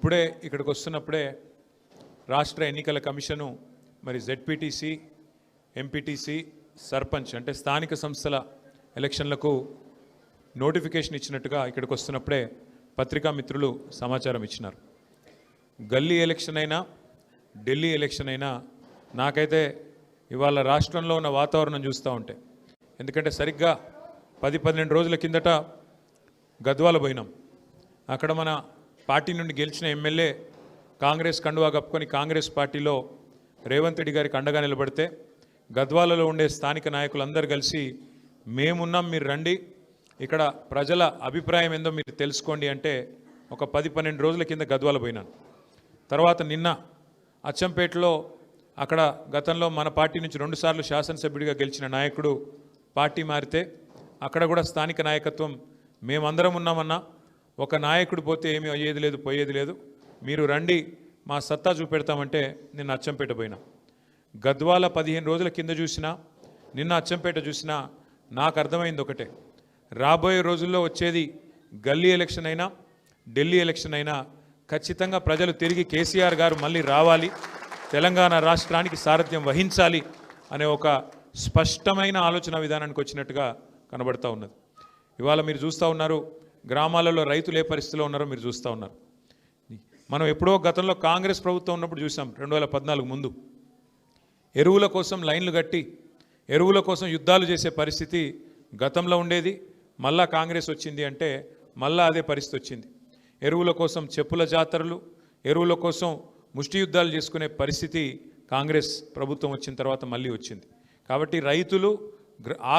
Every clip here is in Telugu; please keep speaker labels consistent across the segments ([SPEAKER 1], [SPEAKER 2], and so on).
[SPEAKER 1] ఇప్పుడే ఇక్కడికి వస్తున్నప్పుడే రాష్ట్ర ఎన్నికల కమిషను మరి జెడ్పీటీసీ, ఎంపీటీసీ, సర్పంచ్ అంటే స్థానిక సంస్థల ఎలక్షన్లకు నోటిఫికేషన్ ఇచ్చినట్టుగా ఇక్కడికి వస్తున్నప్పుడే పత్రికా మిత్రులు సమాచారం ఇచ్చినారు. గల్లీ ఎలక్షన్ అయినా ఢిల్లీ ఎలక్షన్ అయినా నాకైతే ఇవాళ రాష్ట్రంలో ఉన్న వాతావరణం చూస్తూ ఉంటే, ఎందుకంటే సరిగ్గా 10-12 రోజుల కిందట గద్వాల పోయినాం. అక్కడ మన పార్టీ నుండి గెలిచిన ఎమ్మెల్యే కాంగ్రెస్ కండువా కప్పుకొని కాంగ్రెస్ పార్టీలో రేవంత్ రెడ్డి గారికి అండగా నిలబడితే గద్వాలలో ఉండే స్థానిక నాయకులందరూ కలిసి మేమున్నాం, మీరు రండి, ఇక్కడ ప్రజల అభిప్రాయం ఏందో మీరు తెలుసుకోండి అంటే ఒక 10-12 రోజుల కింద గద్వాల పోయినాను. తర్వాత నిన్న అచ్చంపేటలో అక్కడ గతంలో మన పార్టీ నుంచి 2 సార్లు శాసనసభ్యుడిగా గెలిచిన నాయకుడు పార్టీ మారితే అక్కడ కూడా స్థానిక నాయకత్వం మేమందరం ఉన్నామన్నా, ఒక నాయకుడు పోతే ఏమీ అయ్యేది లేదు, పోయేది లేదు, మీరు రండి మా సత్తా చూపెడతామంటే నిన్న అచ్చంపేట పోయినా. గద్వాల 15 రోజుల కింద చూసినా నిన్న అచ్చంపేట చూసినా నాకు అర్థమైంది ఒకటే, రాబోయే రోజుల్లో వచ్చేది గల్లీ ఎలక్షన్ అయినా ఢిల్లీ ఎలక్షన్ అయినా ఖచ్చితంగా ప్రజలు తిరిగి కేసీఆర్ గారు మళ్ళీ రావాలి, తెలంగాణ రాష్ట్రానికి సారథ్యం వహించాలి అనే ఒక స్పష్టమైన ఆలోచన విధానానికి వచ్చినట్టుగా కనబడుతూ ఉన్నది. ఇవాళ మీరు చూస్తూ ఉన్నారు, గ్రామాలలో రైతులు ఏ పరిస్థితిలో ఉన్నారో మీరు చూస్తూ ఉన్నారు. మనం ఎప్పుడో గతంలో కాంగ్రెస్ ప్రభుత్వం ఉన్నప్పుడు చూసాం, 2014 ముందు ఎరువుల కోసం లైన్లు కట్టి ఎరువుల కోసం యుద్ధాలు చేసే పరిస్థితి గతంలో ఉండేది. మళ్ళా కాంగ్రెస్ వచ్చింది అంటే మళ్ళా అదే పరిస్థితి వచ్చింది. ఎరువుల కోసం చెప్పుల జాతరలు, ఎరువుల కోసం ముష్టి యుద్ధాలు చేసుకునే పరిస్థితి కాంగ్రెస్ ప్రభుత్వం వచ్చిన తర్వాత మళ్ళీ వచ్చింది. కాబట్టి రైతులు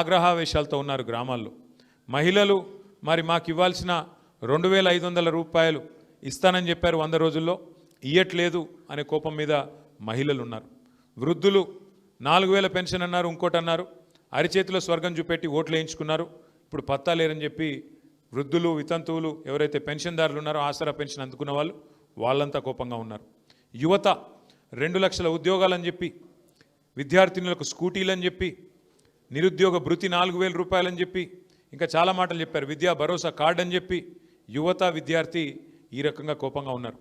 [SPEAKER 1] ఆగ్రహావేశాలతో ఉన్నారు గ్రామాల్లో. మహిళలు మరి మాకు ఇవ్వాల్సిన 2500 రూపాయలు ఇస్తానని చెప్పారు 100 రోజుల్లో, ఇయ్యట్లేదు అనే కోపం మీద మహిళలు ఉన్నారు. వృద్ధులు 4000 పెన్షన్ అన్నారు, ఇంకోటి అన్నారు, అరిచేతిలో స్వర్గం చూపెట్టి ఓట్లు వేయించుకున్నారు. ఇప్పుడు పత్తా లేరని చెప్పి వృద్ధులు, వితంతువులు ఎవరైతే పెన్షన్దారులు ఉన్నారో, ఆసరా పెన్షన్ అందుకున్న వాళ్ళు, వాళ్ళంతా కోపంగా ఉన్నారు. యువత 2 లక్షల ఉద్యోగాలని చెప్పి, విద్యార్థినులకు స్కూటీలని చెప్పి, నిరుద్యోగ భృతి 4000 రూపాయలని చెప్పి, ఇంకా చాలా మాటలు చెప్పారు, విద్యా భరోసా కార్డు అని చెప్పి యువత, విద్యార్థి ఈ రకంగా కోపంగా ఉన్నారు.